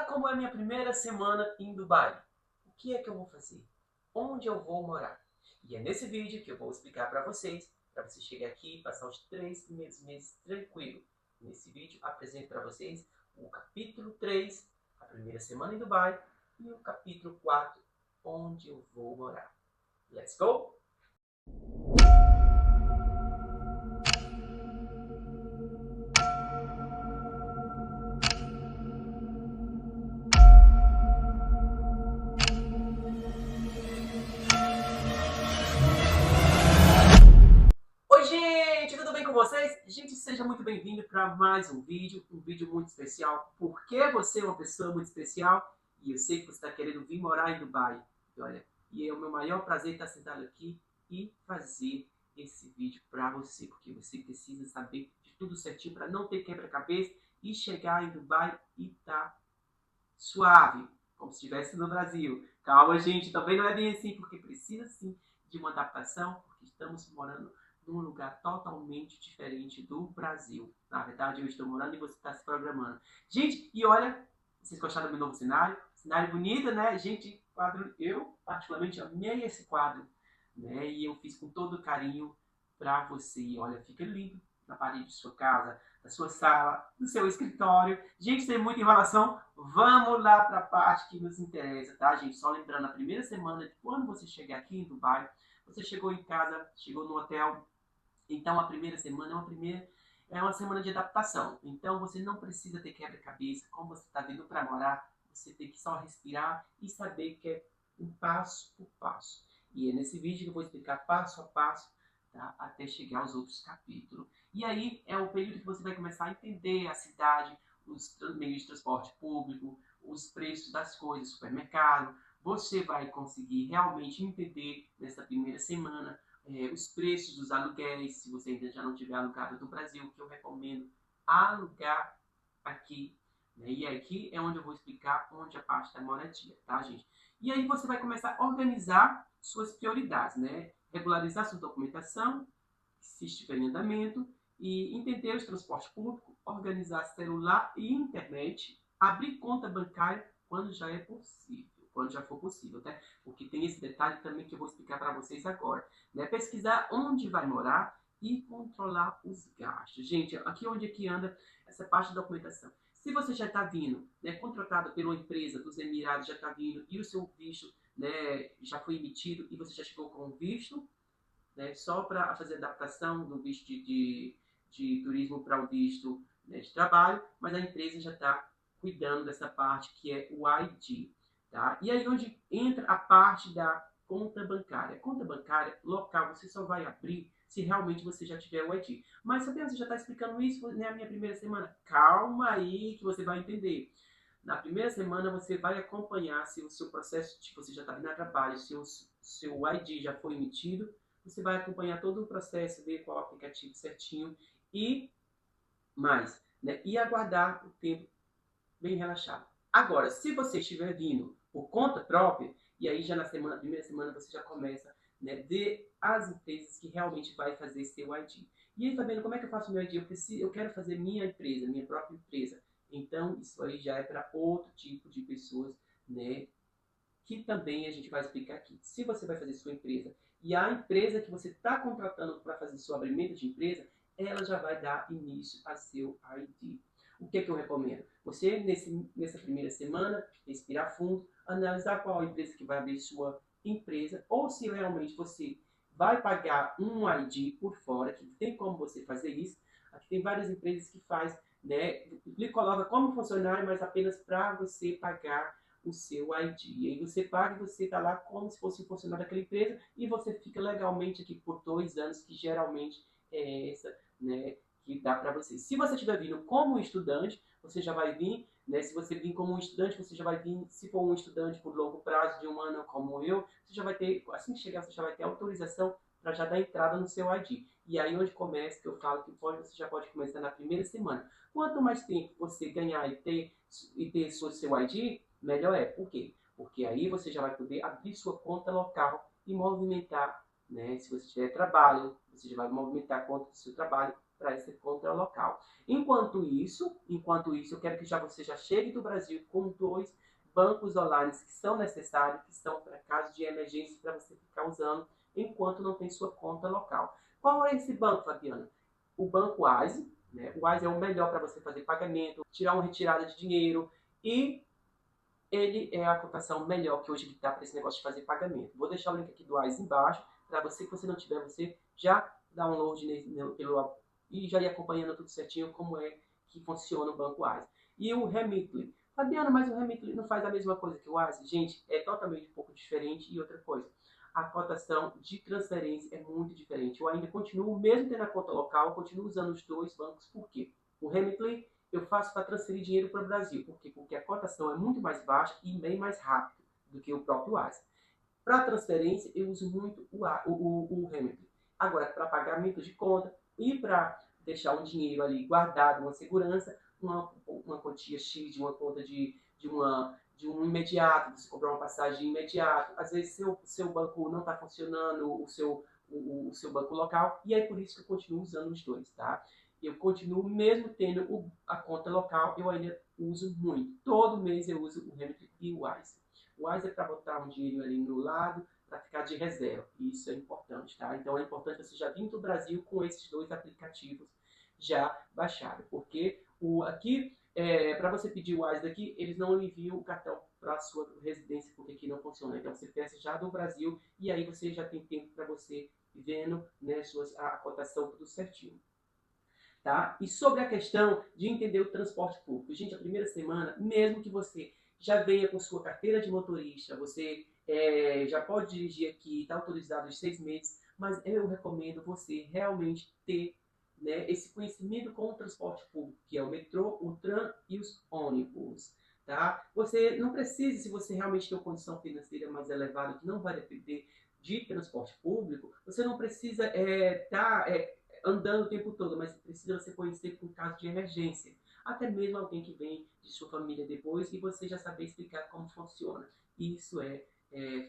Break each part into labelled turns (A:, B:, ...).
A: como é a minha primeira semana em Dubai. O que é que eu vou fazer? Onde eu vou morar? E é nesse vídeo que eu vou explicar para vocês chegar aqui e passar os 3 primeiros meses tranquilo. Nesse vídeo apresento para vocês o capítulo 3, a primeira semana em Dubai, e o capítulo 4, onde eu vou morar. Let's go! Oi, gente! Tudo bem com vocês? Gente, seja muito bem-vindo para mais um vídeo muito especial. Porque você é uma pessoa muito especial e eu sei que você está querendo vir morar em Dubai. E olha, é o meu maior prazer estar sentado aqui e fazer esse vídeo para você, porque você precisa saber de tudo certinho para não ter quebra-cabeça e chegar em Dubai e estar suave, como se estivesse no Brasil. Calma, gente, também não é bem assim, porque precisa sim de uma adaptação, porque estamos morando num lugar totalmente diferente do Brasil. Na verdade, eu estou morando e você está se programando. Gente, e olha, vocês gostaram do meu novo cenário? Cenário bonito, né? Gente, quadro, eu particularmente amei esse quadro, né? E eu fiz com todo carinho para você. E olha, fica lindo na parede de sua casa, da sua sala, do seu escritório. Gente, tem muita enrolação. Vamos lá para a parte que nos interessa, tá, gente? Só lembrando, a primeira semana de quando você chegar aqui em Dubai, você chegou em casa, chegou no hotel. Então, a primeira semana é uma semana de adaptação. Então, você não precisa ter quebra-cabeça. Como você está vindo para morar, você tem que só respirar e saber que é um passo por passo. E é nesse vídeo que eu vou explicar passo a passo, tá? Até chegar aos outros capítulos. E aí é o período que você vai começar a entender a cidade, os meios de transporte público, os preços das coisas, supermercado. Você vai conseguir realmente entender nessa primeira semana os preços dos aluguéis, se você ainda já não tiver alugado no Brasil, que eu recomendo alugar aqui. Né? E aqui é onde eu vou explicar onde a parte da moradia, tá, gente? E aí você vai começar a organizar suas prioridades, né? Regularizar sua documentação, se estiver em andamento, e entender os transportes públicos, organizar celular e internet, abrir conta bancária quando já é possível, quando já for possível, tá? Porque tem esse detalhe também que eu vou explicar para vocês agora, né? Pesquisar onde vai morar e controlar os gastos. Gente, aqui onde é que anda essa parte da documentação. Se você já está vindo, né, contratado pela empresa dos Emirados, já está vindo e o seu visto, né, já foi emitido e você já chegou com o visto, né, só para fazer adaptação do visto de turismo para o visto, né, de trabalho, mas a empresa já está cuidando dessa parte que é o ID. Tá? E aí onde entra a parte da conta bancária. Conta bancária local você só vai abrir se realmente você já tiver o ID. Mas Fabiano, você já está explicando isso na minha primeira semana? Calma aí que você vai entender. Na primeira semana você vai acompanhar se o seu processo, tipo, você já está vindo a trabalho, se o seu ID já foi emitido, você vai acompanhar todo o processo, ver qual aplicativo certinho e mais, né? E aguardar o tempo bem relaxado. Agora, se você estiver vindo por conta própria, e aí já na semana, primeira semana você já começa, né, ver as empresas que realmente vai fazer seu ID. E aí, tá vendo como é que eu faço meu ID? Eu quero fazer minha empresa, minha própria empresa. Então, isso aí já é para outro tipo de pessoas, né, que também a gente vai explicar aqui. Se você vai fazer sua empresa e a empresa que você está contratando para fazer seu abrimento de empresa, ela já vai dar início a seu ID. O que eu recomendo? Você, nessa primeira semana, respirar fundo, analisar qual a empresa que vai abrir sua empresa, ou se realmente você vai pagar um ID por fora, que tem como você fazer isso. Aqui tem várias empresas que faz, né, lhe coloca como funcionário, mas apenas para você pagar o seu ID. E aí você paga e você está lá como se fosse um funcionário daquela empresa e você fica legalmente aqui por 2 anos, que geralmente é essa, né, que dá para você. Se você estiver vindo como estudante, você já vai vir, né, se você vir como um estudante, você já vai vir, se for um estudante por longo prazo de 1 ano como eu, você já vai ter, assim que chegar, você já vai ter autorização para já dar entrada no seu ID. E aí onde começa, que eu falo que pode, você já pode começar na primeira semana. Quanto mais tempo você ganhar e ter seu ID, melhor é. Por quê? Porque aí você já vai poder abrir sua conta local e movimentar, né? Se você tiver trabalho, você já vai movimentar a conta do seu trabalho para essa conta local. Enquanto isso, eu quero que você já chegue do Brasil com 2 bancos online que são necessários, que são para caso de emergência, para você ficar usando enquanto não tem sua conta local. Qual é esse banco, Fabiana? O Banco Wise, né? O Wise é o melhor para você fazer pagamento, tirar uma retirada de dinheiro e ele é a cotação melhor que hoje está para esse negócio de fazer pagamento. Vou deixar o link aqui do Wise embaixo, para você que você não tiver, você já download pelo e já ir acompanhando tudo certinho como é que funciona o Banco Wise. E o Remitly. Fabiana, mas o Remitly não faz a mesma coisa que o Wise? Gente, é totalmente um pouco diferente. E outra coisa, a cotação de transferência é muito diferente. Eu ainda continuo, mesmo tendo a conta local, continuo usando os 2 bancos. Por quê? O Remitly eu faço para transferir dinheiro para o Brasil. Por quê? Porque a cotação é muito mais baixa e bem mais rápido do que o próprio Wise. Para transferência, eu uso muito o Remitly. Agora, para pagamento de conta e para deixar um dinheiro ali guardado, uma segurança, uma quantia X de uma conta de um imediato, você comprar uma passagem imediato, às vezes seu banco não está funcionando, o seu banco local, e é por isso que eu continuo usando os 2, tá? Eu continuo, mesmo tendo a conta local, eu ainda uso muito. Todo mês eu uso o Remitly e o Wise. O Wise é para botar um dinheiro ali no lado, para ficar de reserva. Isso é importante, tá? Então é importante você já vir do Brasil com esses 2 aplicativos já baixados. Porque aqui, para você pedir o Wise daqui, eles não enviam o cartão para a sua residência, porque aqui não funciona. Então você peça já do Brasil e aí você já tem tempo para você vendo, né, a cotação tudo certinho. Tá? E sobre a questão de entender o transporte público. Gente, a primeira semana, mesmo que você já venha com sua carteira de motorista, você já pode dirigir aqui, está autorizado de 6 meses, mas eu recomendo você realmente ter, né, esse conhecimento com o transporte público, que é o metrô, o tram e os ônibus. Tá? Você não precisa, se você realmente tem uma condição financeira mais elevada, que não vai depender de transporte público, você não precisa andando o tempo todo, mas precisa você conhecer por caso de emergência. Até mesmo alguém que vem de sua família depois e você já saber explicar como funciona. Isso é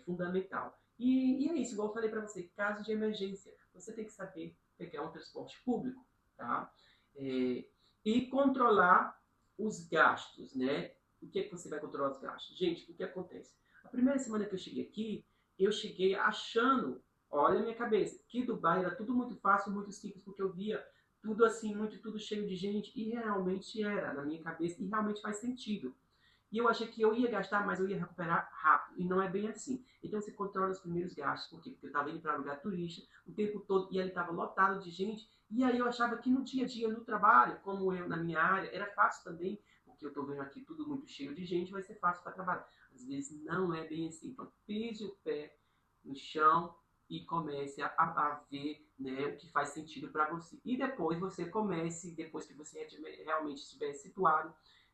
A: fundamental. E é isso, igual eu falei para você, caso de emergência, você tem que saber pegar um transporte público, tá? E controlar os gastos, né? O que é que você vai controlar os gastos? Gente, o que acontece? A primeira semana que eu cheguei aqui, eu cheguei achando, olha a minha cabeça, que Dubai era tudo muito fácil, muito simples, porque eu via tudo assim, tudo cheio de gente, e realmente era, na minha cabeça, e realmente faz sentido. E eu achei que eu ia gastar, mas eu ia recuperar rápido, e não é bem assim. Então você controla os primeiros gastos, por quê? Porque eu estava indo para lugar turista o tempo todo, e ele estava lotado de gente, e aí eu achava que no dia a dia, no trabalho, como eu na minha área, era fácil também, porque eu estou vendo aqui tudo muito cheio de gente, vai ser fácil para trabalhar. Às vezes não é bem assim, então pise o pé no chão, e comece a ver, né, o que faz sentido para você. E depois você comece, depois que você realmente estiver situado,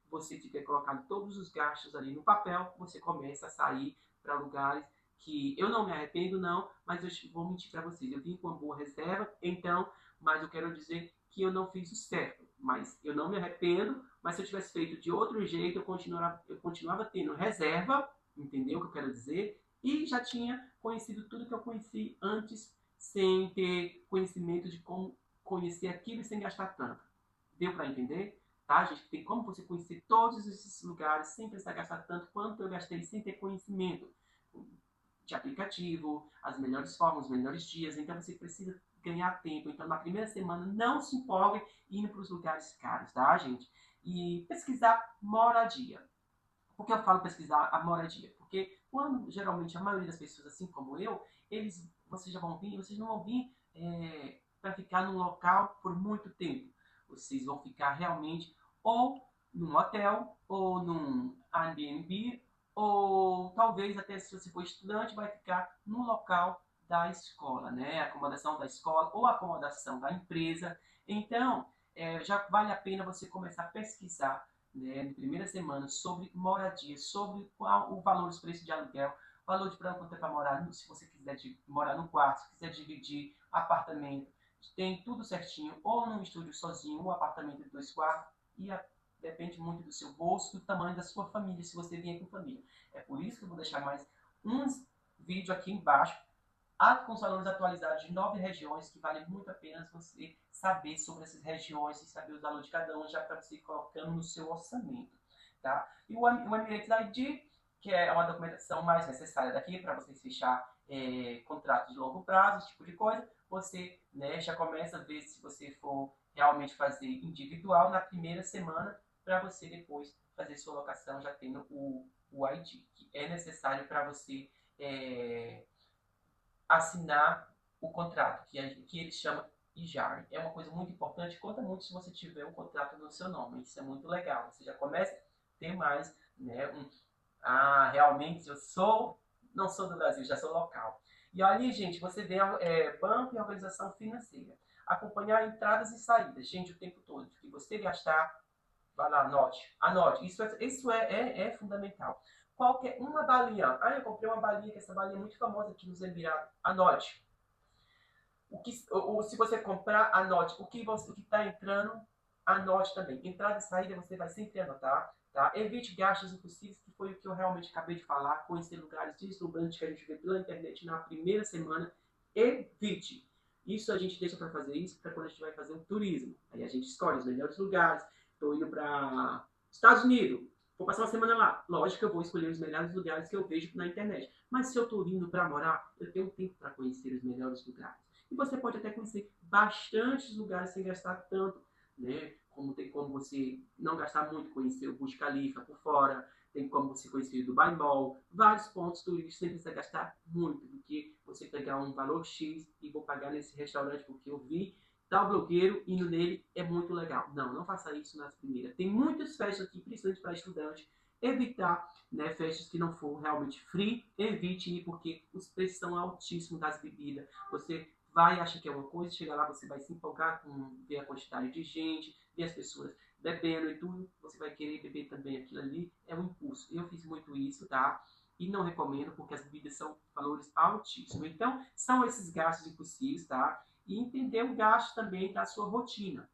A: você tiver colocado todos os gastos ali no papel, você começa a sair para lugares que eu não me arrependo não, mas eu vou mentir para vocês, eu vim com uma boa reserva, então, mas eu quero dizer que eu não fiz o certo, mas eu não me arrependo, mas se eu tivesse feito de outro jeito, eu continuava tendo reserva, entendeu o que eu quero dizer? E já tinha conhecido tudo que eu conheci antes, sem ter conhecimento de como conhecer aquilo e sem gastar tanto. Deu para entender? Tá, gente? Tem como você conhecer todos esses lugares sem precisar gastar tanto quanto eu gastei sem ter conhecimento de aplicativo, as melhores formas, os melhores dias. Então você precisa ganhar tempo. Então na primeira semana não se empolgue indo para os lugares caros, tá, gente? E pesquisar moradia. Por que eu falo pesquisar a moradia? Porque quando geralmente a maioria das pessoas, assim como eu, vocês não vão vir para ficar num local por muito tempo. Vocês vão ficar realmente ou num hotel, ou num Airbnb, ou talvez até se você for estudante, vai ficar no local da escola, né? Acomodação da escola ou acomodação da empresa. Então, já vale a pena você começar a pesquisar, né, na primeira semana sobre moradia, sobre qual o valor dos preços de aluguel, valor de quanto é para morar, se você quiser morar no quarto, se quiser dividir apartamento, tem tudo certinho, ou num estúdio sozinho, um apartamento de 2 quartos, e depende muito do seu bolso, do tamanho da sua família, se você vier com família. É por isso que eu vou deixar mais uns vídeos aqui embaixo, com os valores atualizados de 9 regiões, que vale muito a pena você saber sobre essas regiões e saber os valores de cada uma, já para você ir colocando no seu orçamento. Tá? E o Emirates ID, que é uma documentação mais necessária daqui para você fechar contratos de longo prazo, esse tipo de coisa, você, né, já começa a ver se você for realmente fazer individual na primeira semana, para você depois fazer sua locação já tendo o ID, que é necessário para você assinar o contrato, que ele chama IJAR. É uma coisa muito importante, conta muito se você tiver um contrato no seu nome, isso é muito legal, você já começa a ter mais, né, realmente não sou do Brasil, já sou local. E ali, gente, você vê banco e organização financeira. Acompanhar entradas e saídas, gente, o tempo todo. Que você gastar, vai lá, anote. Isso é fundamental. Qualquer uma balinha. Eu comprei uma balinha, que essa balinha é muito famosa aqui nos Emirados. Anote. Se você comprar, anote. O que está entrando, anote também. Entrada e saída você vai sempre anotar. Tá? Evite gastos impossíveis, que foi o que eu realmente acabei de falar. Conhecer lugares deslumbrantes que a gente vê pela internet na primeira semana. Evite. Isso a gente deixa para fazer isso para quando a gente vai fazer um turismo. Aí a gente escolhe os melhores lugares. Estou indo para Estados Unidos. Vou passar uma semana lá. Lógico que eu vou escolher os melhores lugares que eu vejo na internet. Mas se eu estou indo para morar, eu tenho tempo para conhecer os melhores lugares. E você pode até conhecer bastantes lugares sem gastar tanto, né? Como tem como você não gastar muito, conhecer o Burj Khalifa por fora, tem como você conhecer o Dubai Mall, vários pontos turísticos sem precisar gastar muito, do que você pegar um valor X e vou pagar nesse restaurante porque eu vi tal blogueiro indo nele, é muito legal. Não faça isso nas primeiras. Tem muitas festas aqui, principalmente para estudante, evitar, né, festas que não for realmente free, evite ir porque os preços são altíssimos das bebidas. Você vai achar que é uma coisa, chega lá, você vai se empolgar com ver a quantidade de gente, ver as pessoas bebendo e tudo, você vai querer beber também aquilo ali, é um impulso. Eu fiz muito isso, tá? E não recomendo, porque as bebidas são valores altíssimos. Então, são esses gastos impossíveis, tá? E entender o gasto também da sua rotina.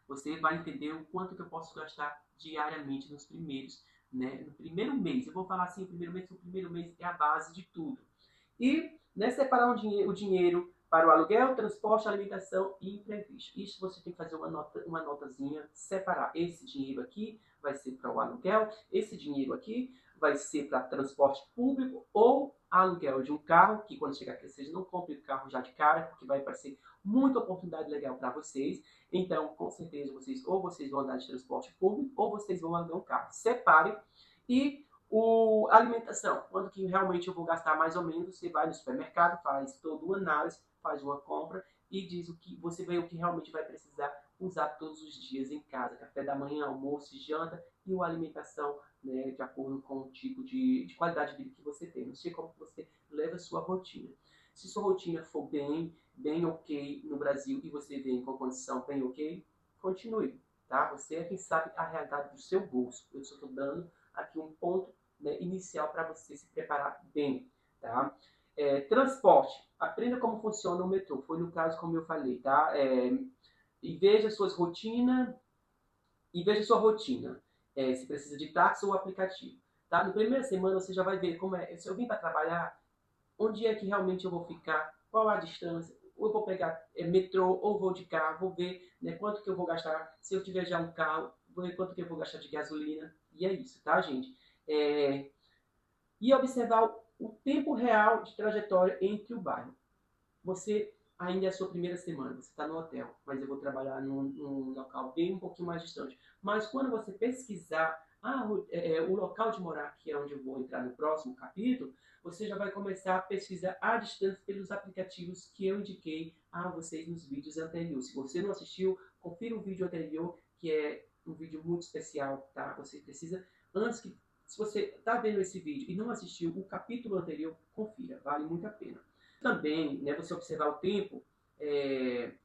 A: Você vai entender o quanto que eu posso gastar diariamente nos primeiros, né? No primeiro mês. Eu vou falar assim, o primeiro mês é a base de tudo. E, né, separar o dinheiro para o aluguel, transporte, alimentação e imprevisto. Isso você tem que fazer uma notazinha, separar. Esse dinheiro aqui vai ser para o aluguel, esse dinheiro aqui vai ser para transporte público ou aluguel de um carro, que quando chegar aqui vocês não comprem o carro já de cara, porque vai aparecer muita oportunidade legal para vocês. Então, com certeza, vocês vão andar de transporte público ou vocês vão alugar um carro. Separe. E alimentação, quando que realmente eu vou gastar mais ou menos, você vai no supermercado, faz toda uma análise, faz uma compra e diz o que você vê o que realmente vai precisar usar todos os dias em casa, café da manhã, almoço, janta e uma alimentação, né, de acordo com o tipo de qualidade de vida que você tem. Não sei como você leva a sua rotina. Se sua rotina for bem ok no Brasil e você vem com condição bem ok, continue, tá? Você é quem sabe a realidade do seu bolso. Eu só estou dando aqui um ponto, né, inicial para você se preparar bem, tá? Transporte. Aprenda como funciona o metrô. Foi no caso como eu falei, tá? E veja suas rotinas e veja sua rotina. Se precisa de táxi ou aplicativo, tá? Na primeira semana você já vai ver como é. Se eu vim para trabalhar, onde é que realmente eu vou ficar? Qual a distância? Ou eu vou pegar metrô ou vou de carro, vou ver, né, quanto que eu vou gastar. Se eu tiver já um carro, vou ver quanto que eu vou gastar de gasolina. E é isso, tá, gente? E observar o tempo real de trajetória entre o bairro. Você ainda é a sua primeira semana, você está no hotel, mas eu vou trabalhar num local bem um pouquinho mais distante. Mas quando você pesquisar o local de morar, que é onde eu vou entrar no próximo capítulo, você já vai começar a pesquisar a distância pelos aplicativos que eu indiquei a vocês nos vídeos anteriores. Se você não assistiu, confira o vídeo anterior, que é um vídeo muito especial, tá? Você precisa, se você está vendo esse vídeo e não assistiu o capítulo anterior, confira, vale muito a pena. Também, né, você observar o tempo,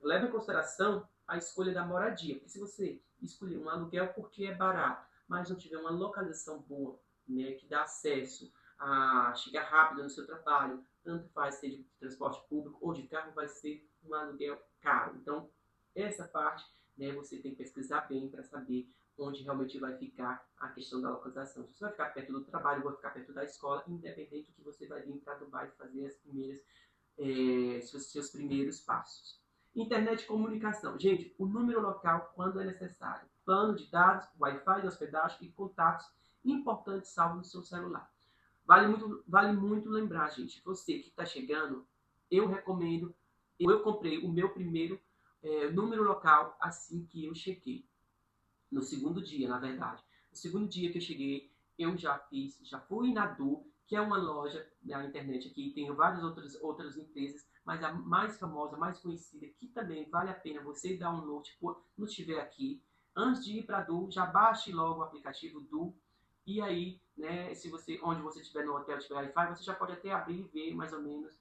A: leva em consideração a escolha da moradia. Porque se você escolher um aluguel porque é barato, mas não tiver uma localização boa, né, que dá acesso a chegar rápido no seu trabalho, tanto faz ser de transporte público ou de carro, vai ser um aluguel caro. Então, essa parte, né, você tem que pesquisar bem para saber onde realmente vai ficar a questão da localização. Se você vai ficar perto do trabalho, vai ficar perto da escola, independente do que você vai vir para Dubai fazer as primeiras seus primeiros passos. Internet de comunicação. Gente, o número local quando é necessário. Plano de dados, Wi-Fi de hospedagem e contatos importantes salvos no seu celular. Vale muito lembrar, gente. Você que está chegando, eu recomendo. Eu comprei o meu primeiro número local assim que eu cheguei. No segundo dia, na verdade. No segundo dia que eu cheguei, eu já fui na Du, que é uma loja na internet aqui, tem várias outras empresas, mas a mais famosa, mais conhecida, que também vale a pena você download quando estiver aqui. Antes de ir para a Du, já baixe logo o aplicativo Du, e aí, né, se você, onde você estiver no hotel, tiver Wi-Fi, você já pode até abrir e ver mais ou menos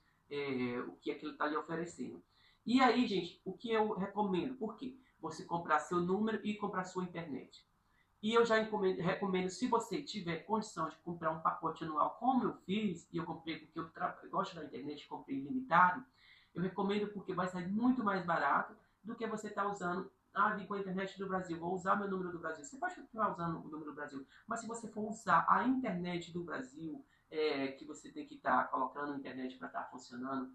A: o que aquilo está lhe oferecendo. E aí, gente, o que eu recomendo? Por quê? Você comprar seu número e comprar sua internet. E eu já recomendo, se você tiver condição de comprar um pacote anual, como eu fiz, e eu comprei porque eu gosto da internet, comprei ilimitado, eu recomendo porque vai sair muito mais barato do que você estar usando, vim com a internet do Brasil, vou usar meu número do Brasil. Você pode continuar usando o número do Brasil, mas se você for usar a internet do Brasil, que você tem que estar colocando a internet para estar funcionando,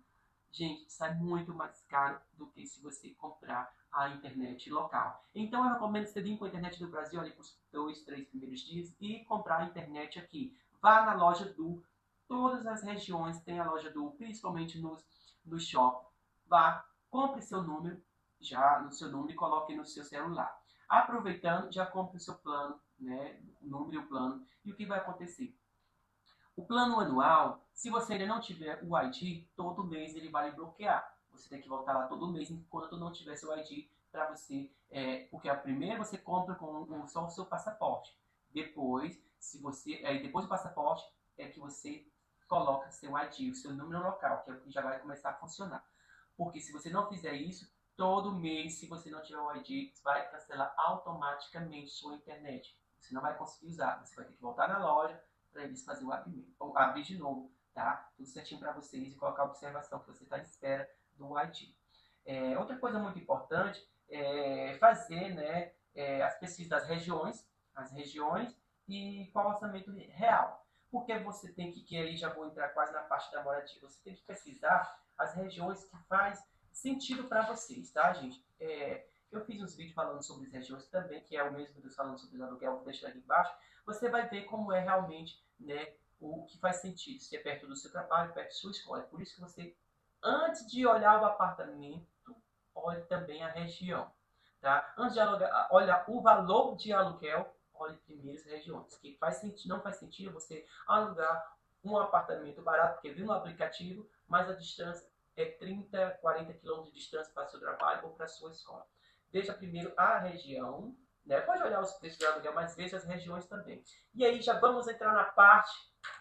A: gente, sai muito mais caro do que se você comprar a internet local. Então eu recomendo você vir com a internet do Brasil ali para os 2, 3 primeiros dias e comprar a internet aqui. Vá na loja do, todas as regiões tem a loja do, principalmente no shopping. Vá, compre seu número, já no seu número e coloque no seu celular. Aproveitando, já compre o seu plano, né, o número e o plano. E o que vai acontecer? O plano anual, se você ainda não tiver o ID, todo mês ele vai bloquear. Você tem que voltar lá todo mês enquanto não tiver seu ID para você, porque a primeira você compra com só o seu passaporte. Depois, depois do passaporte é que você coloca seu ID, o seu número local, que é o que já vai começar a funcionar. Porque se você não fizer isso, todo mês, se você não tiver o ID, vai cancelar automaticamente sua internet. Você não vai conseguir usar. Você vai ter que voltar na loja para eles fazerem o abrimento, ou abrir de novo, tá? Tudo certinho para vocês e colocar a observação que você está em espera do ID. Outra coisa muito importante é fazer, né, as pesquisas das regiões, as regiões e qual o orçamento real. Porque você tem que aí já vou entrar quase na parte da moradia, você tem que pesquisar as regiões que faz sentido para vocês, tá, gente? Eu fiz uns vídeos falando sobre as regiões também, que é o mesmo dos falando sobre o aluguel, vou deixar aqui embaixo. Você vai ver como é realmente, né, o que faz sentido, se é perto do seu trabalho, perto da sua escola. Por isso que você, antes de olhar o apartamento, olhe também a região. Tá? Antes de olhar o valor de aluguel, olhe primeiro as regiões. Que não faz sentido você alugar um apartamento barato, porque viu no aplicativo, mas a distância é 30, 40 quilômetros de distância para o seu trabalho ou para a sua escola. Veja primeiro a região, né? Pode olhar os preços do aluguel, mas veja as regiões também. E aí já vamos entrar na parte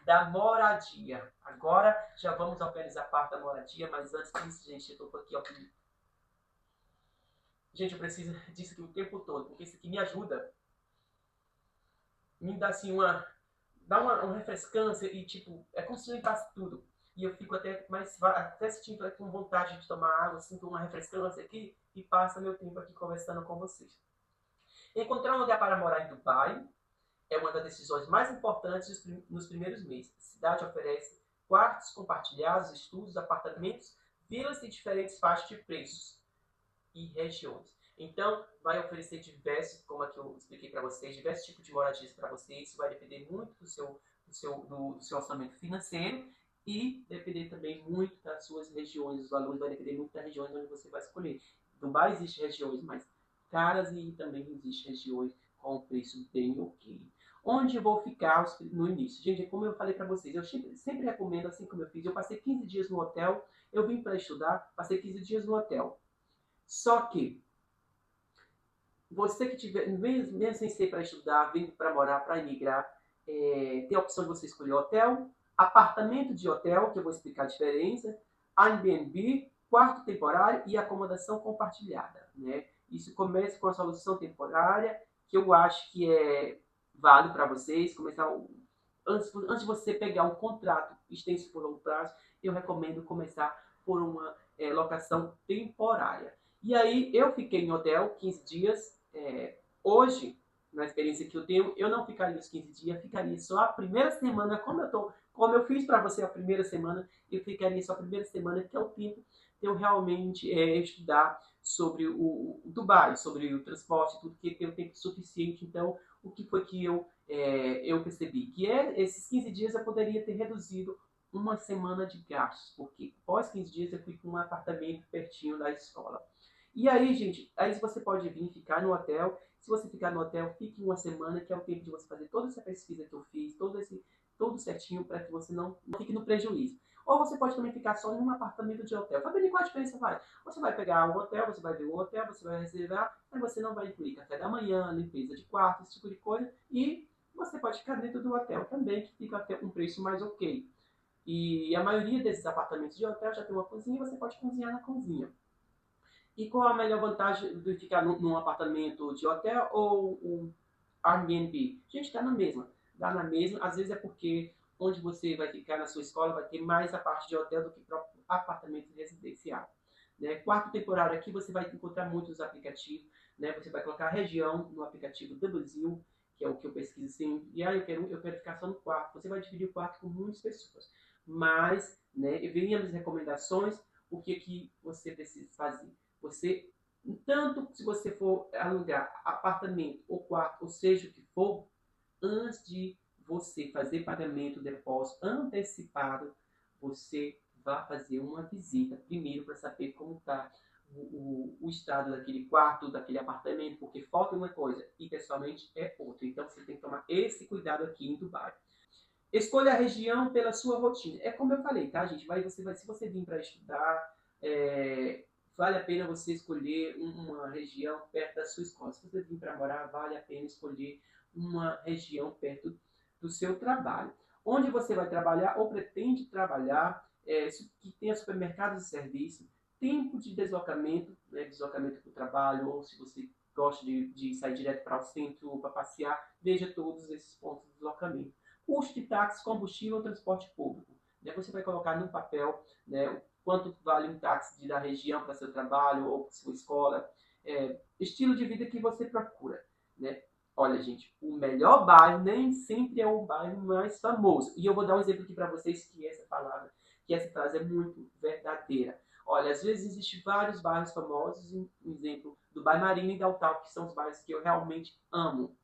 A: da moradia. Agora já vamos organizar a parte da moradia, mas antes disso, gente, eu estou aqui, ó. Gente, eu preciso disso aqui o tempo todo, porque isso aqui me ajuda. Me dá assim uma refrescância e tipo, é como se eu limpasse tudo. E eu fico até sentindo com vontade de tomar água, sinto uma refrescância aqui e passa meu tempo aqui conversando com vocês. Encontrar um lugar para morar em Dubai é uma das decisões mais importantes nos primeiros meses. A cidade oferece quartos compartilhados, estudos, apartamentos, vilas e diferentes faixas de preços e regiões. Então, vai oferecer diversos, como aqui eu expliquei para vocês, diversos tipos de moradias para vocês. Isso vai depender muito do seu orçamento financeiro e depender também muito das suas regiões. Os valores vai depender muito das regiões onde você vai escolher. Dubai existe regiões mais caras e também existe regiões com preço bem ok. Onde eu vou ficar no início? Gente, como eu falei para vocês, eu sempre recomendo, assim como eu fiz, eu passei 15 dias no hotel, eu vim para estudar, passei 15 dias no hotel. Só que você que tiver, mesmo sem ser para estudar, vindo para morar, para emigrar, tem a opção de você escolher hotel, apartamento de hotel, que eu vou explicar a diferença, Airbnb, quarto temporário e acomodação compartilhada, né? Isso começa com a solução temporária, que eu acho que é válido para vocês. Antes de você pegar um contrato extenso por longo prazo, eu recomendo começar por uma locação temporária. E aí eu fiquei em hotel 15 dias. Hoje na experiência que eu tenho, eu não ficaria os 15 dias, ficaria só a primeira semana, como eu fiz para você a primeira semana, eu ficaria só a primeira semana, que é o tempo de eu realmente estudar sobre o Dubai, sobre o transporte, tudo que tem tempo suficiente. Então, o que foi que eu percebi? Que esses 15 dias eu poderia ter reduzido uma semana de gastos, porque após 15 dias eu fui com um apartamento pertinho da escola. E aí, gente, aí você pode vir ficar no hotel. Se você ficar no hotel, fique uma semana, que é o tempo de você fazer toda essa pesquisa que eu fiz, todo certinho, para que você não fique no prejuízo. Ou você pode também ficar só em um apartamento de hotel. Fabrício, qual a diferença vai? Você vai pegar um hotel, você vai ver o hotel, você vai reservar, mas você não vai incluir café da manhã, limpeza de quarto, esse tipo de coisa. E você pode ficar dentro do hotel também, que fica até um preço mais ok. E a maioria desses apartamentos de hotel já tem uma cozinha, você pode cozinhar na cozinha. E qual a melhor vantagem de ficar num apartamento de hotel ou um Airbnb? Gente, está na mesma. Dá na mesma. Às vezes é porque onde você vai ficar na sua escola vai ter mais a parte de hotel do que próprio apartamento residencial. Né? Quarto temporário aqui você vai encontrar muitos aplicativos. Né? Você vai colocar a região no aplicativo do Brasil, que é o que eu pesquiso sempre. E aí eu quero ficar só no quarto. Você vai dividir o quarto com muitas pessoas. Mas, né, venham as recomendações, o que você precisa fazer. Você, tanto se você for alugar apartamento ou quarto, ou seja o que for, antes de você fazer pagamento, depósito antecipado, você vai fazer uma visita primeiro para saber como está o estado daquele quarto, daquele apartamento, porque falta uma coisa e pessoalmente é outra. Então você tem que tomar esse cuidado aqui em Dubai. Escolha a região pela sua rotina. É como eu falei, tá, gente? Se você vir para estudar, vale a pena você escolher uma região perto da sua escola. Se você vir para morar, vale a pena escolher uma região perto do seu trabalho. Onde você vai trabalhar ou pretende trabalhar, que tenha supermercados e serviços, tempo de deslocamento, né, deslocamento para o trabalho, ou se você gosta de sair direto para o centro ou para passear, veja todos esses pontos de deslocamento. Custo de táxi, combustível ou transporte público. Né? Você vai colocar no papel, né, quanto vale um táxi da região para seu trabalho ou para sua escola. Estilo de vida que você procura. Né? Olha, gente, o melhor bairro nem sempre é o bairro mais famoso. E eu vou dar um exemplo aqui para vocês que essa frase é muito verdadeira. Olha, às vezes existem vários bairros famosos, um exemplo do bairro Marina e Daltal, que são os bairros que eu realmente amo.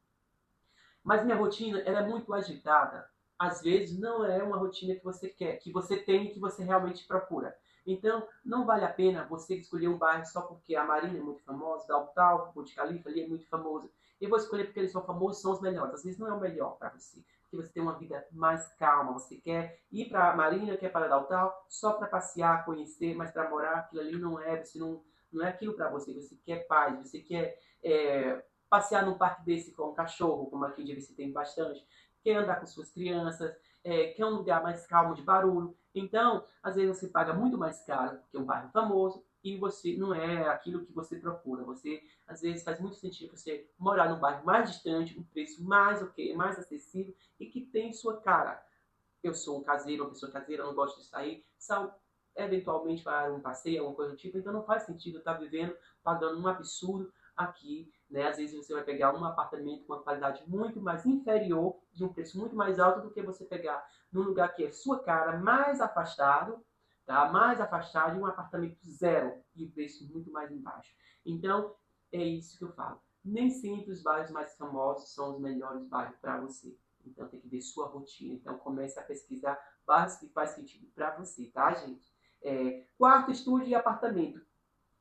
A: Mas minha rotina ela é muito agitada. Às vezes não é uma rotina que você quer, que você tem e que você realmente procura. Então, não vale a pena você escolher um bairro só porque a Marina é muito famosa, Daltal, Burj Khalifa ali é muito famoso. Eu vou escolher porque eles são famosos, são os melhores. Às vezes não é o melhor para você, porque você tem uma vida mais calma. Você quer ir para a Marina, quer para Daltal, só para passear, conhecer, mas para morar aquilo ali não é. Você não é aquilo para você. Você quer paz, você quer passear num parque desse com um cachorro, como aqui em Javi tem bastante, quer andar com suas crianças, quer um lugar mais calmo de barulho. Então, às vezes você paga muito mais caro que um bairro famoso e você não é aquilo que você procura. Você, às vezes, faz muito sentido você morar num bairro mais distante, um preço mais ok, mais acessível e que tem sua cara. Eu sou um caseiro, uma pessoa caseira, eu não gosto de sair, eventualmente para um passeio, alguma coisa do tipo, então não faz sentido eu estar vivendo, pagando um absurdo aqui, né? Às vezes você vai pegar um apartamento com uma qualidade muito mais inferior, de um preço muito mais alto do que você pegar num lugar que é sua cara, mais afastado, tá? Mais afastado de um apartamento zero e o preço muito mais embaixo. Então, é isso que eu falo. Nem sempre os bairros mais famosos são os melhores bairros para você. Então, tem que ver sua rotina. Então, comece a pesquisar bairros que faz sentido para você, tá, gente? Quarto, estúdio e apartamento.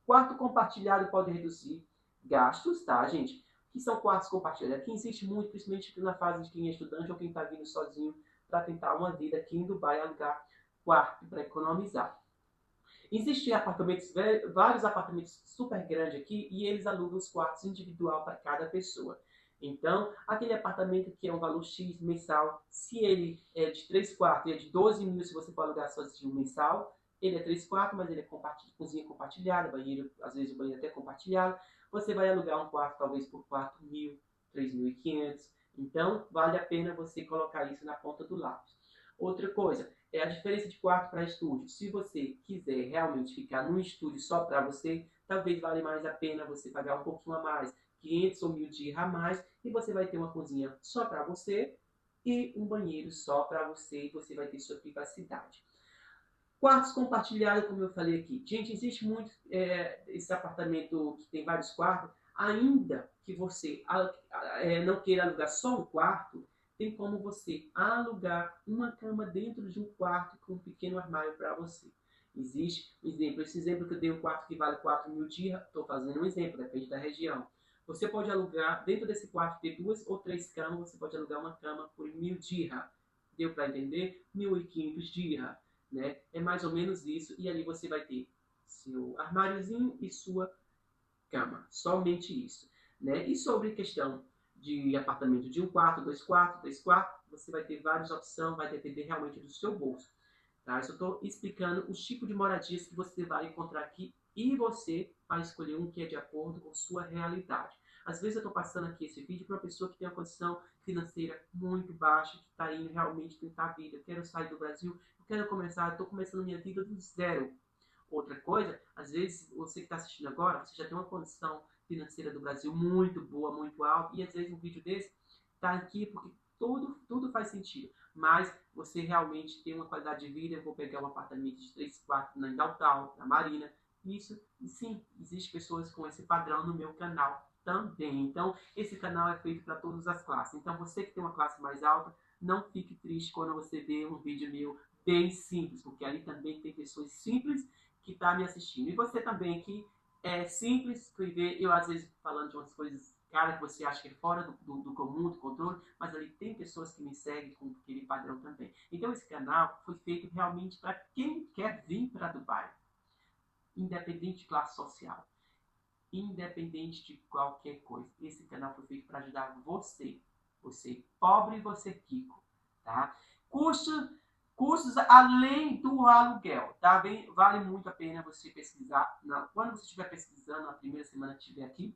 A: Quarto compartilhado pode reduzir gastos, tá, gente? O que são quartos compartilhados? Aqui existe muito, principalmente na fase de quem é estudante ou quem está vindo sozinho para tentar uma vida aqui em Dubai, alugar quarto para economizar. Existem apartamentos, vários apartamentos super grandes aqui e eles alugam os quartos individual para cada pessoa. Então, aquele apartamento que é um valor X mensal, se ele é de 3 quartos e é de 12 mil, se você for alugar sozinho mensal, ele é 3 quartos, mas ele é cozinha compartilhada, banheiro, às vezes o banheiro até compartilhado. Você vai alugar um quarto talvez por 4 mil, 3.500. Então, vale a pena você colocar isso na ponta do lápis. Outra coisa, é a diferença de quarto para estúdio. Se você quiser realmente ficar num estúdio só para você, talvez vale mais a pena você pagar um pouquinho a mais, 500 ou 1.000 dirham a mais, e você vai ter uma cozinha só para você e um banheiro só para você, e você vai ter sua privacidade. Quartos compartilhados, como eu falei aqui. Gente, existe muito esse apartamento que tem vários quartos, ainda que você não queira alugar só um quarto, tem como você alugar uma cama dentro de um quarto com um pequeno armário para você. Existe um exemplo. Esse exemplo que eu dei, um quarto que vale 4.000 dirham, estou fazendo um exemplo, depende da região. Você pode alugar, dentro desse quarto ter 2 ou 3 camas, você pode alugar uma cama por 1.000 dirham. Deu para entender? 1.500 dirham. Né? É mais ou menos isso. E ali você vai ter seu armáriozinho e sua cama. Somente isso. Né? E sobre questão de apartamento de 1 quarto, 2 quartos, 3 quartos, você vai ter várias opções, vai depender realmente do seu bolso. Tá? Eu só estou explicando os tipos de moradias que você vai encontrar aqui e você vai escolher um que é de acordo com sua realidade. Às vezes eu estou passando aqui esse vídeo para uma pessoa que tem uma condição financeira muito baixa, que está indo realmente tentar a vida. Eu quero sair do Brasil, eu quero começar, estou começando minha vida do zero. Outra coisa, às vezes você que está assistindo agora, você já tem uma condição financeira do Brasil muito boa, muito alta, e às vezes um vídeo desse está aqui porque tudo faz sentido. Mas você realmente tem uma qualidade de vida. Eu vou pegar um apartamento de 3 quartos na Indaltal, na Marina. Isso, e sim, existem pessoas com esse padrão no meu canal também. Então, esse canal é feito para todas as classes. Então, você que tem uma classe mais alta, não fique triste quando você vê um vídeo meu bem simples, porque ali também tem pessoas simples que estão me assistindo. E você também que é simples, que vê eu às vezes falando de umas coisas cara que você acha que é fora do comum, do controle, mas ali tem pessoas que me seguem com aquele padrão também. Então esse canal foi feito realmente para quem quer vir para Dubai, independente de classe social, independente de qualquer coisa. Esse canal foi feito para ajudar você pobre e você rico, tá? Custos além do aluguel, tá? Vale muito a pena você pesquisar. Quando você estiver pesquisando, na primeira semana que estiver aqui,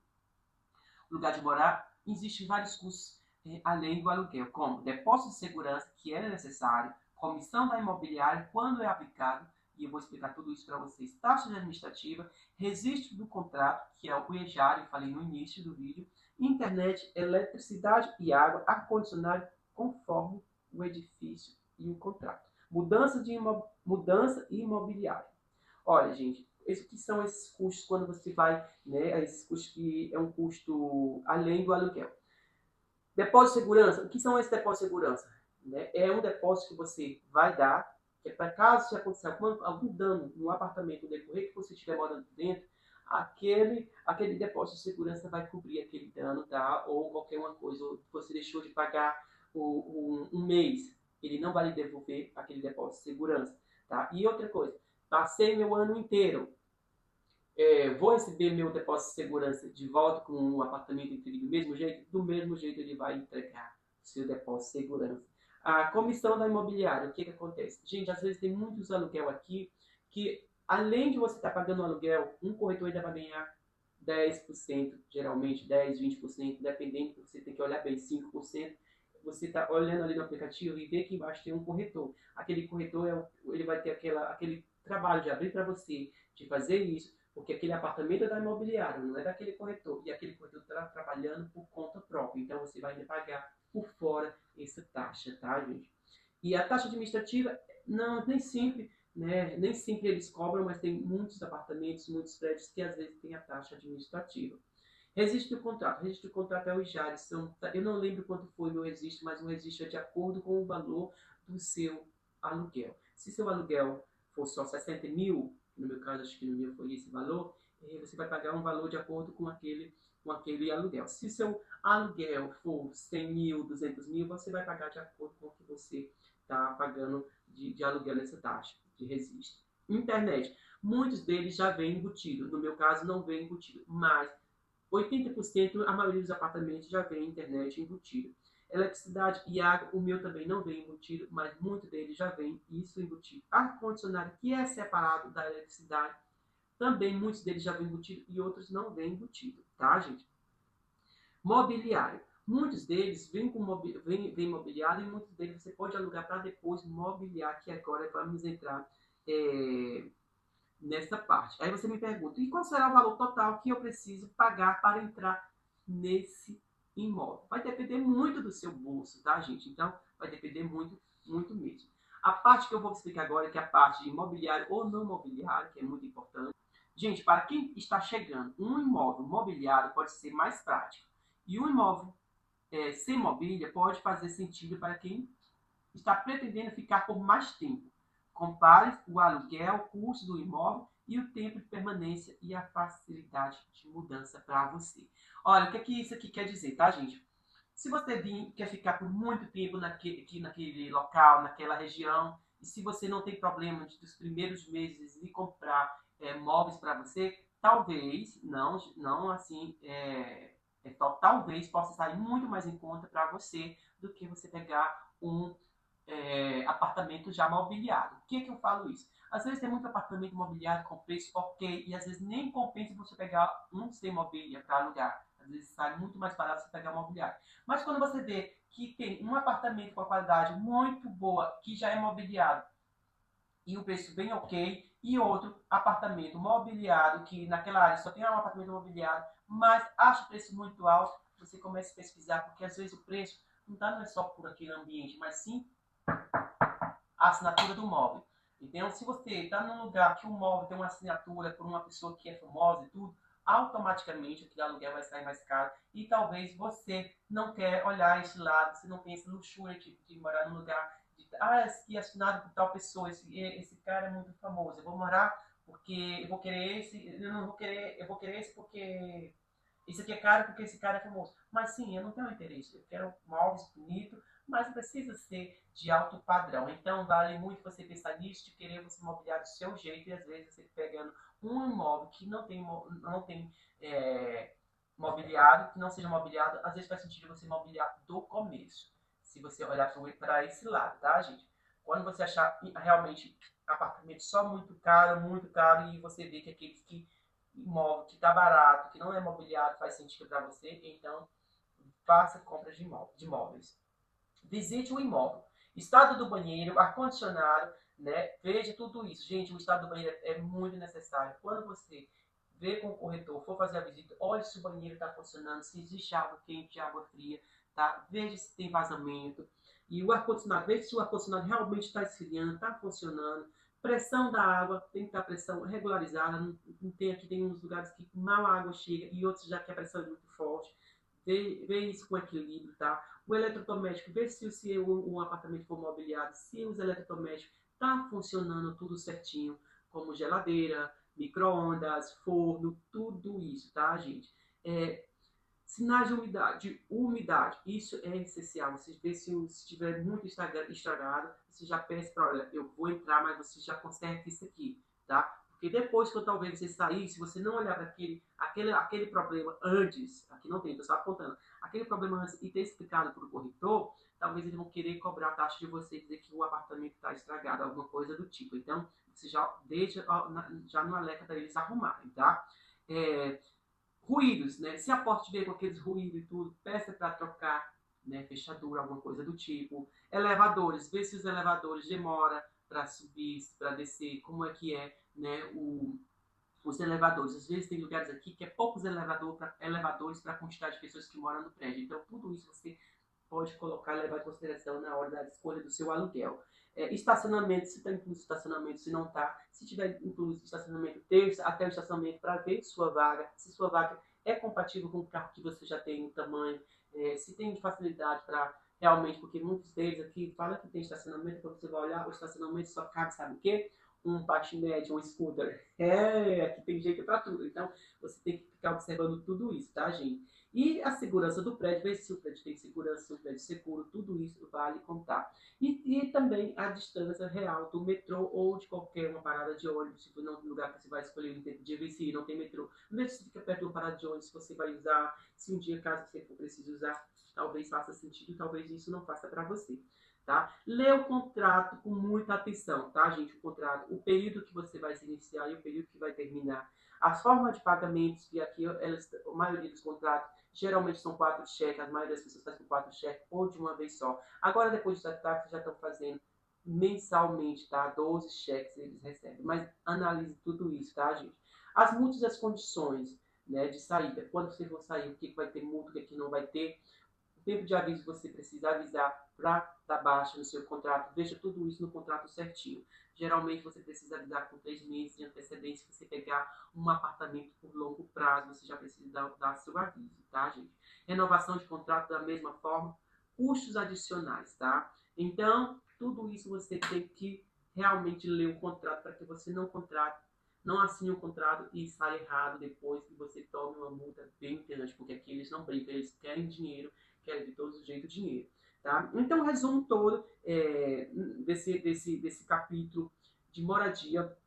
A: lugar de morar, existem vários custos além do aluguel, como depósito de segurança, que é necessário, comissão da imobiliária, quando é aplicado, e eu vou explicar tudo isso para vocês, taxa administrativa, registro do contrato, que é o IEJAR, eu falei no início do vídeo, internet, eletricidade e água, ar-condicionado, conforme o edifício e o contrato. Mudança imobiliária. Olha, gente, o que são esses custos quando você vai, né, esses custos que é um custo além do aluguel. Depósito de segurança, o que são esses depósitos de segurança? Né? É um depósito que você vai dar, que é para caso acontecer algum dano no apartamento no decorrer que você estiver morando dentro, aquele depósito de segurança vai cobrir aquele dano, tá? Ou qualquer uma coisa, ou você deixou de pagar um mês, ele não vai lhe devolver aquele depósito de segurança, tá? E outra coisa, passei meu ano inteiro, vou receber meu depósito de segurança de volta com um apartamento entregue do mesmo jeito? Do mesmo jeito ele vai entregar seu depósito de segurança. A comissão da imobiliária, o que acontece? Gente, às vezes tem muitos aluguel aqui que, além de você estar pagando o aluguel, um corretor ainda vai ganhar 10%, geralmente 10, 20%, dependendo, você tem que olhar bem, 5%. Você está olhando ali no aplicativo e vê que embaixo tem um corretor. Aquele corretor, ele vai ter aquele trabalho de abrir para você, de fazer isso, porque aquele apartamento é da imobiliária, não é daquele corretor. E aquele corretor está trabalhando por conta própria. Então você vai pagar por fora essa taxa, tá, gente? E a taxa administrativa, não, nem sempre, né? Nem sempre eles cobram, mas tem muitos apartamentos, muitos prédios que às vezes tem a taxa administrativa. Registro do contrato. Registro do contrato é o IJAR. Eu não lembro quanto foi o meu registro, mas o registro é de acordo com o valor do seu aluguel. Se seu aluguel for só 60 mil, no meu caso, acho que no meu foi esse valor, você vai pagar um valor de acordo com aquele aluguel. Se seu aluguel for 100 mil, 200 mil, você vai pagar de acordo com o que você está pagando de aluguel nessa taxa de registro. Internet. Muitos deles já vêm embutido. No meu caso, não vem embutido, mas 80% a maioria dos apartamentos já vem internet embutida. Eletricidade e água, o meu também não vem embutido, mas muito deles já vem isso embutido. Ar-condicionado, que é separado da eletricidade, também muitos deles já vem embutido e outros não vem embutido, tá, gente? Mobiliário. Muitos deles vêm mobiliário e muitos deles você pode alugar para depois mobiliar, que agora vamos entrar nessa parte. Aí você me pergunta, e qual será o valor total que eu preciso pagar para entrar nesse imóvel. Vai depender muito do seu bolso, tá, gente? Então, vai depender muito, muito mesmo. A parte que eu vou explicar agora, que é a parte de imobiliário ou não imobiliário, que é muito importante. Gente, para quem está chegando, um imóvel mobiliário pode ser mais prático. E um imóvel sem mobília pode fazer sentido para quem está pretendendo ficar por mais tempo. Compare o aluguel, o custo do imóvel e o tempo de permanência e a facilidade de mudança para você. Olha, o que é que isso aqui quer dizer, tá, gente? Se você quer ficar por muito tempo naquele local, naquela região, e se você não tem problema dos primeiros meses de comprar móveis para você, talvez, não assim, talvez possa sair muito mais em conta para você do que você pegar um apartamento já mobiliado. Por que eu falo isso? Às vezes tem muito apartamento mobiliado com preço ok, e às vezes nem compensa você pegar um sem mobília para alugar. Às vezes sai muito mais barato você pegar mobiliário. Mas quando você vê que tem um apartamento com a qualidade muito boa, que já é mobiliado, e o preço bem ok, e outro apartamento mobiliado, que naquela área só tem um apartamento mobiliado, mas acha o preço muito alto, você começa a pesquisar, porque às vezes o preço não é só por aquele ambiente, mas sim a assinatura do móvel. Então, se você está num lugar que o móvel tem uma assinatura por uma pessoa que é famosa e tudo, automaticamente aquele aluguel vai sair mais caro. E talvez você não quer olhar esse lado, você não tem essa luxúria de morar num lugar esse é assinado por tal pessoa, esse cara é muito famoso, eu vou morar porque eu vou querer esse, eu vou querer esse porque esse aqui é caro porque esse cara é famoso. Mas sim, eu não tenho interesse. Eu quero móveis bonitos, mas não precisa ser de alto padrão. Então, vale muito você pensar nisso, de querer você mobiliar do seu jeito. E às vezes você pegando um imóvel que não tem mobiliado, que não seja mobiliado, às vezes faz sentido você mobiliar do começo. Se você olhar para esse lado, tá, gente? Quando você achar realmente apartamento só muito caro, e você vê que aqueles que imóvel que está barato, que não é mobiliado, faz sentido para você, então faça compras de imóveis. Visite o imóvel. Estado do banheiro, ar-condicionado, né? Veja tudo isso. Gente, o estado do banheiro é muito necessário. Quando você vê com o corretor, for fazer a visita, olhe se o banheiro está funcionando, se existe água quente, água fria, tá? Veja se tem vazamento. E o ar-condicionado, veja se o ar-condicionado realmente está esfriando, está funcionando. Pressão da água, tem que estar a pressão regularizada. Não tem aqui, tem uns lugares que mal a água chega e outros já que a pressão é muito forte. Vê isso com equilíbrio, tá? O eletrodoméstico, vê se um apartamento for mobiliado, se os eletrodomésticos tá funcionando tudo certinho, como geladeira, micro-ondas, forno, tudo isso, tá, gente? Sinais de umidade, isso é essencial. Você vê se estiver muito estragado, você já pensa para, olha, eu vou entrar, mas você já conserta isso aqui, tá? Porque depois que talvez você sair, se você não olhar para aquele problema antes, aqui não tem, estou só apontando, aquele problema antes e ter explicado para o corretor, talvez eles vão querer cobrar a taxa de você e dizer que o apartamento está estragado, alguma coisa do tipo. Então, você já deixa já no alerta para eles arrumarem, tá? Ruídos, né? Se a porta estiver com aqueles ruídos e tudo, peça para trocar, né? Fechadura, alguma coisa do tipo. Elevadores, vê se os elevadores demoram para subir, para descer, como é que é, né? Os elevadores. Às vezes tem lugares aqui que é poucos elevadores para a quantidade de pessoas que moram no prédio. Então, tudo isso você pode colocar e levar em consideração na hora da escolha do seu aluguel. Estacionamento, se está incluso estacionamento, se não está. Se tiver incluso estacionamento, ter até o estacionamento para ver sua vaga, se sua vaga é compatível com o carro que você já tem, o tamanho, se tem facilidade para realmente, porque muitos deles aqui falam que tem estacionamento, quando você vai olhar, o estacionamento só cabe, sabe o quê? Um patinete, um scooter. Aqui tem jeito para tudo. Então, você tem que ficar observando tudo isso, tá, gente? E a segurança do prédio, ver se o prédio tem segurança, se o prédio é seguro, tudo isso vale contar. E também a distância real do metrô ou de qualquer uma parada de ônibus, se for no lugar que você vai escolher no tempo de ver se não tem metrô. Não se fica perto de uma parada de ônibus, se você vai usar, se um dia, caso você for preciso usar, talvez faça sentido, talvez isso não faça para você. Tá? Lê o contrato com muita atenção, tá, gente? O contrato, o período que você vai se iniciar e o período que vai terminar. As formas de pagamentos, que aqui a maioria dos contratos geralmente são 4 cheques, a maioria das pessoas faz com 4 cheques ou de uma vez só. Agora, depois dos ataques, já estão fazendo mensalmente, tá? 12 cheques eles recebem. Mas analise tudo isso, tá, gente? As multas e as condições. né, de saída. Quando você for sair, o que vai ter multa, o que não vai ter. O tempo de aviso você precisa avisar para dar baixa no seu contrato. Veja tudo isso no contrato certinho. Geralmente você precisa avisar com 3 meses de antecedência. Se você pegar um apartamento por longo prazo, você já precisa dar seu aviso, tá, gente? Renovação de contrato da mesma forma. Custos adicionais, tá? Então, tudo isso você tem que realmente ler o contrato para que você não assine um contrato e saia errado depois que você tome uma multa bem grande, porque aqui eles não brincam, eles querem dinheiro, querem de todo jeito dinheiro. Tá? Então, o resumo todo desse capítulo de moradia.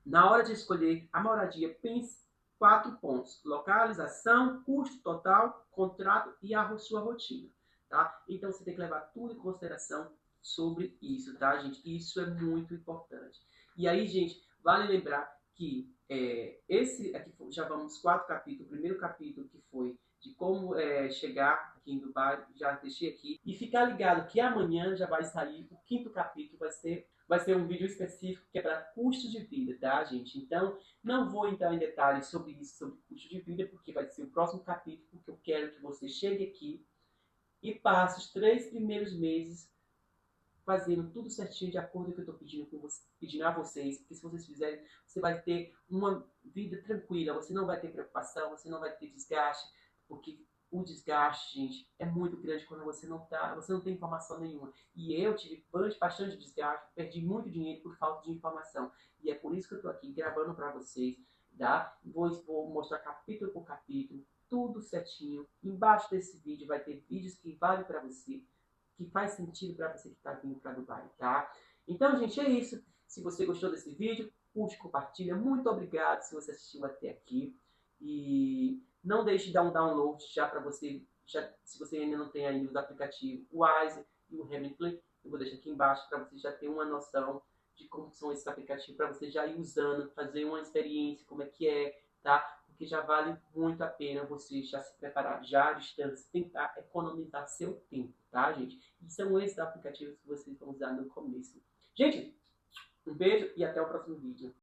A: Na hora de escolher a moradia, pense 4 pontos: localização, custo total, contrato e a sua rotina. Tá? Então, você tem que levar tudo em consideração sobre isso, tá, gente? Isso é muito importante. E aí, gente, vale lembrar que esse aqui já vamos 4 capítulos. O primeiro capítulo que foi de como chegar aqui em Dubai, já deixei aqui. E ficar ligado que amanhã já vai sair o 5º capítulo, vai ser um vídeo específico que é para custo de vida, tá, gente? Então, não vou entrar em detalhes sobre isso, sobre custo de vida, porque vai ser o próximo capítulo, porque eu quero que você chegue aqui e passe os 3 primeiros meses fazendo tudo certinho de acordo com o que eu estou pedindo a vocês, porque se vocês fizerem, você vai ter uma vida tranquila, você não vai ter preocupação, você não vai ter desgaste, porque o desgaste, gente, é muito grande quando você não tem informação nenhuma. E eu tive bastante desgaste, perdi muito dinheiro por falta de informação. E é por isso que eu estou aqui gravando para vocês, tá? Vou mostrar capítulo por capítulo, tudo certinho. Embaixo desse vídeo vai ter vídeos que valem para você, que faz sentido para você que está vindo para Dubai, tá? Então, gente, é isso. Se você gostou desse vídeo, curte, compartilha. Muito obrigado se você assistiu até aqui. E não deixe de dar um download já para você, se você ainda não tem ainda os aplicativos, o Wise e o Remitly. Eu vou deixar aqui embaixo para você já ter uma noção de como são esses aplicativos, para você já ir usando, fazer uma experiência, como é que é, tá? Porque já vale muito a pena você já se preparar, já à distância, tentar economizar seu tempo, tá, gente? E são esses aplicativos que vocês vão usar no começo. Gente, um beijo e até o próximo vídeo.